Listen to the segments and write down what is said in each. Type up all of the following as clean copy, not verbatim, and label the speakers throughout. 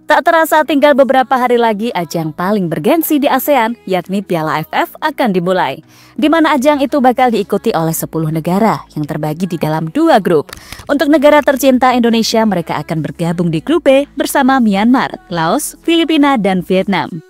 Speaker 1: Tak terasa tinggal beberapa hari lagi ajang paling bergensi di ASEAN, yakni Piala AFF akan dimulai. Di mana ajang itu bakal diikuti oleh 10 negara yang terbagi di dalam 2 grup. Untuk negara tercinta Indonesia, mereka akan bergabung di grup B bersama Myanmar, Laos, Filipina, dan Vietnam.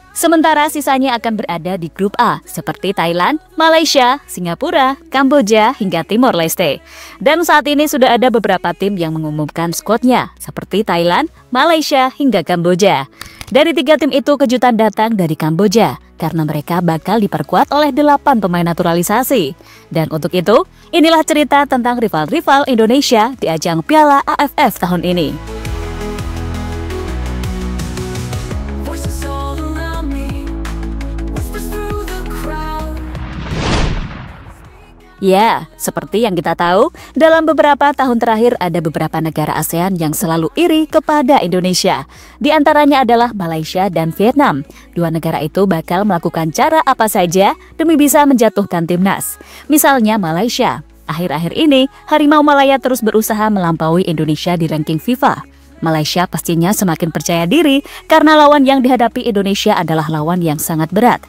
Speaker 1: Sementara sisanya akan berada di grup A seperti Thailand, Malaysia, Singapura, Kamboja, hingga Timor Leste. Dan saat ini sudah ada beberapa tim yang mengumumkan skuadnya seperti Thailand, Malaysia, hingga Kamboja. Dari 3 tim itu kejutan datang dari Kamboja karena mereka bakal diperkuat oleh 8 pemain naturalisasi. Dan untuk itu, inilah cerita tentang rival-rival Indonesia di ajang Piala AFF tahun ini. Ya, seperti yang kita tahu, dalam beberapa tahun terakhir ada beberapa negara ASEAN yang selalu iri kepada Indonesia. Di antaranya adalah Malaysia dan Vietnam. 2 negara itu bakal melakukan cara apa saja demi bisa menjatuhkan timnas. Misalnya Malaysia. Akhir-akhir ini, Harimau Malaya terus berusaha melampaui Indonesia di ranking FIFA. Malaysia pastinya semakin percaya diri karena lawan yang dihadapi Indonesia adalah lawan yang sangat berat.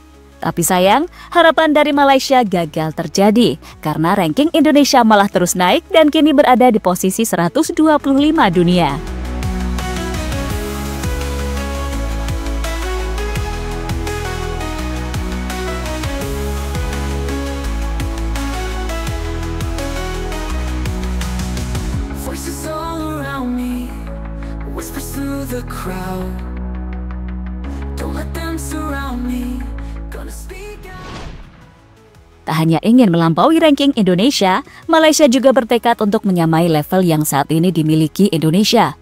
Speaker 1: Tapi sayang, harapan dari Malaysia gagal terjadi karena ranking Indonesia malah terus naik dan kini berada di posisi 125 dunia. Tak hanya ingin melampaui ranking Indonesia, Malaysia juga bertekad untuk menyamai level yang saat ini dimiliki Indonesia.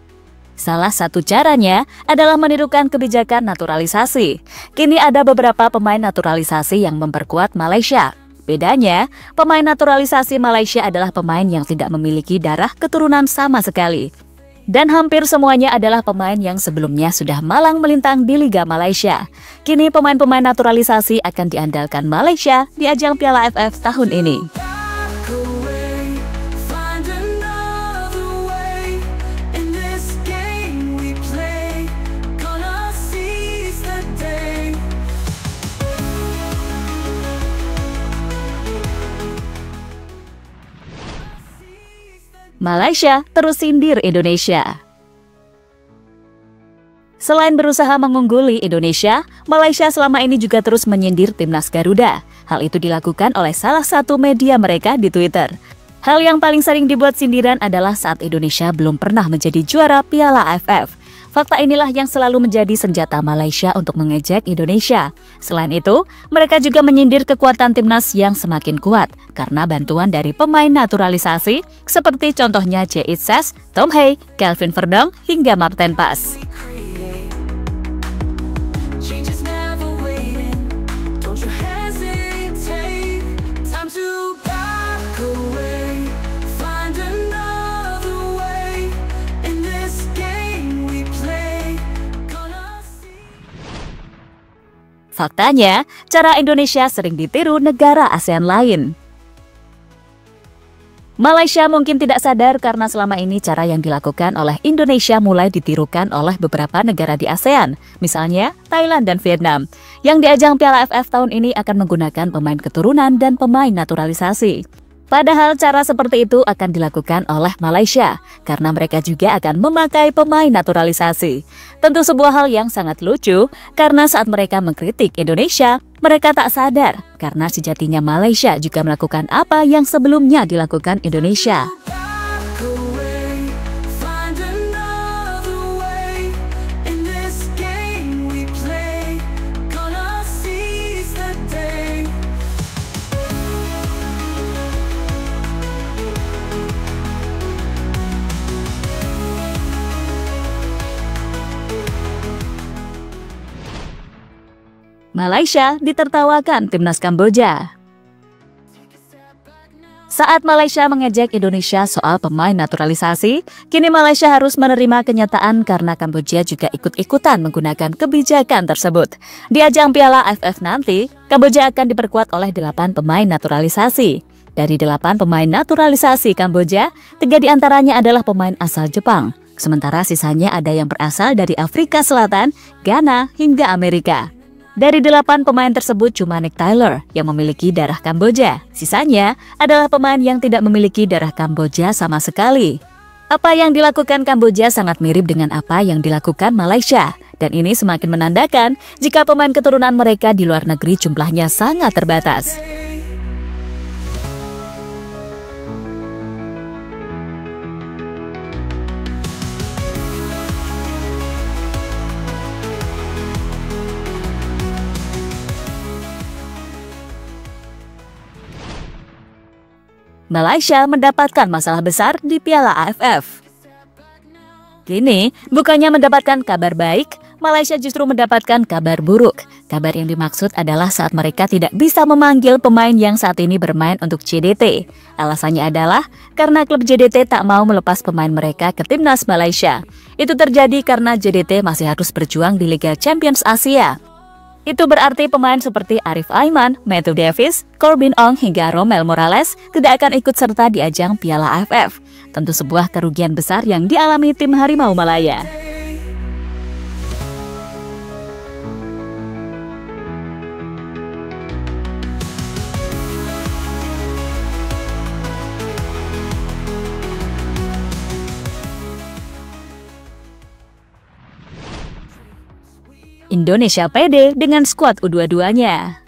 Speaker 1: Salah satu caranya adalah menirukan kebijakan naturalisasi. Kini ada beberapa pemain naturalisasi yang memperkuat Malaysia. Bedanya, pemain naturalisasi Malaysia adalah pemain yang tidak memiliki darah keturunan sama sekali. Dan hampir semuanya adalah pemain yang sebelumnya sudah malang melintang di Liga Malaysia. Kini pemain-pemain naturalisasi akan diandalkan Malaysia di ajang Piala AFF tahun ini. Malaysia terus sindir Indonesia. Selain berusaha mengungguli Indonesia, Malaysia selama ini juga terus menyindir timnas Garuda. Hal itu dilakukan oleh salah satu media mereka di Twitter. Hal yang paling sering dibuat sindiran adalah saat Indonesia belum pernah menjadi juara Piala AFF. Fakta inilah yang selalu menjadi senjata Malaysia untuk mengejek Indonesia. Selain itu, mereka juga menyindir kekuatan timnas yang semakin kuat karena bantuan dari pemain naturalisasi seperti contohnya Jait Ses, Tom Hei, Kelvin Verdong, hingga Marten Pas. Faktanya, cara Indonesia sering ditiru negara ASEAN lain. Malaysia mungkin tidak sadar karena selama ini cara yang dilakukan oleh Indonesia mulai ditirukan oleh beberapa negara di ASEAN, misalnya Thailand dan Vietnam, yang di ajang Piala AFF tahun ini akan menggunakan pemain keturunan dan pemain naturalisasi. Padahal cara seperti itu akan dilakukan oleh Malaysia, karena mereka juga akan memakai pemain naturalisasi. Tentu sebuah hal yang sangat lucu, karena saat mereka mengkritik Indonesia, mereka tak sadar, karena sejatinya Malaysia juga melakukan apa yang sebelumnya dilakukan Indonesia. Malaysia ditertawakan timnas Kamboja. Saat Malaysia mengejek Indonesia soal pemain naturalisasi, kini Malaysia harus menerima kenyataan karena Kamboja juga ikut-ikutan menggunakan kebijakan tersebut. Di ajang Piala AFF nanti, Kamboja akan diperkuat oleh 8 pemain naturalisasi. Dari 8 pemain naturalisasi Kamboja, 3 diantaranya adalah pemain asal Jepang. Sementara sisanya ada yang berasal dari Afrika Selatan, Ghana, hingga Amerika. Dari 8 pemain tersebut cuma Nick Taylor yang memiliki darah Kamboja. Sisanya adalah pemain yang tidak memiliki darah Kamboja sama sekali. Apa yang dilakukan Kamboja sangat mirip dengan apa yang dilakukan Malaysia. Dan ini semakin menandakan jika pemain keturunan mereka di luar negeri jumlahnya sangat terbatas. Malaysia mendapatkan masalah besar di Piala AFF. Kini, bukannya mendapatkan kabar baik, Malaysia justru mendapatkan kabar buruk. Kabar yang dimaksud adalah saat mereka tidak bisa memanggil pemain yang saat ini bermain untuk JDT. Alasannya adalah karena klub JDT tak mau melepas pemain mereka ke timnas Malaysia. Itu terjadi karena JDT masih harus berjuang di Liga Champions Asia. Itu berarti pemain seperti Arif Aiman, Matthew Davis, Corbin Ong hingga Romel Morales tidak akan ikut serta di ajang Piala AFF. Tentu sebuah kerugian besar yang dialami tim Harimau Malaya. Indonesia pede dengan skuad U22-nya.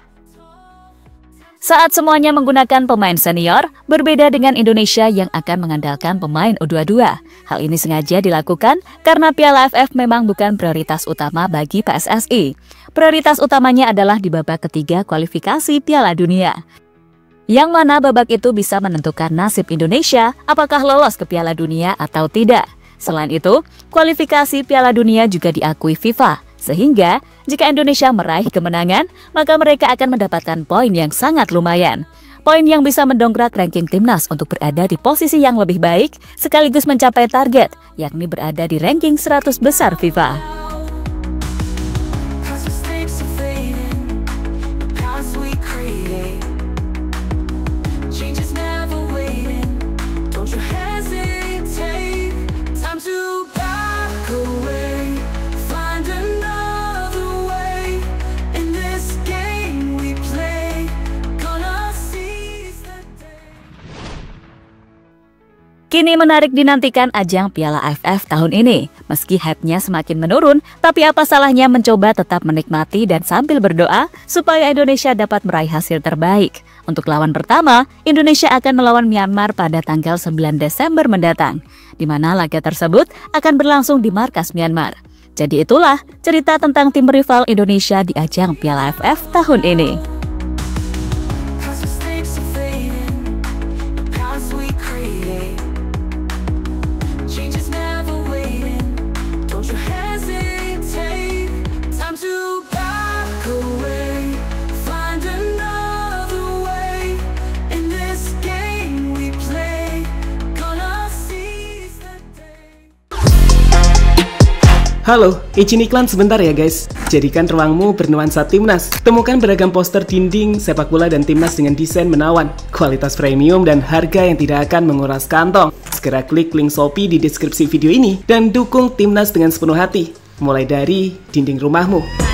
Speaker 1: Saat semuanya menggunakan pemain senior, berbeda dengan Indonesia yang akan mengandalkan pemain U22. Hal ini sengaja dilakukan karena Piala AFF memang bukan prioritas utama bagi PSSI. Prioritas utamanya adalah di babak ketiga kualifikasi Piala Dunia. Yang mana babak itu bisa menentukan nasib Indonesia apakah lolos ke Piala Dunia atau tidak. Selain itu, kualifikasi Piala Dunia juga diakui FIFA. Sehingga, jika Indonesia meraih kemenangan, maka mereka akan mendapatkan poin yang sangat lumayan. Poin yang bisa mendongkrak ranking timnas untuk berada di posisi yang lebih baik, sekaligus mencapai target, yakni berada di ranking 100 besar FIFA. Kini menarik dinantikan ajang Piala AFF tahun ini. Meski hype-nya semakin menurun, tapi apa salahnya mencoba tetap menikmati dan sambil berdoa supaya Indonesia dapat meraih hasil terbaik. Untuk lawan pertama, Indonesia akan melawan Myanmar pada tanggal 9 Desember mendatang, di mana laga tersebut akan berlangsung di markas Myanmar. Jadi itulah cerita tentang tim rival Indonesia di ajang Piala AFF tahun ini.
Speaker 2: Halo, izin iklan sebentar ya guys. Jadikan ruangmu bernuansa timnas. Temukan beragam poster dinding, sepak bola dan timnas dengan desain menawan, kualitas premium dan harga yang tidak akan menguras kantong. Segera klik link Shopee di deskripsi video ini dan dukung timnas dengan sepenuh hati. Mulai dari dinding rumahmu.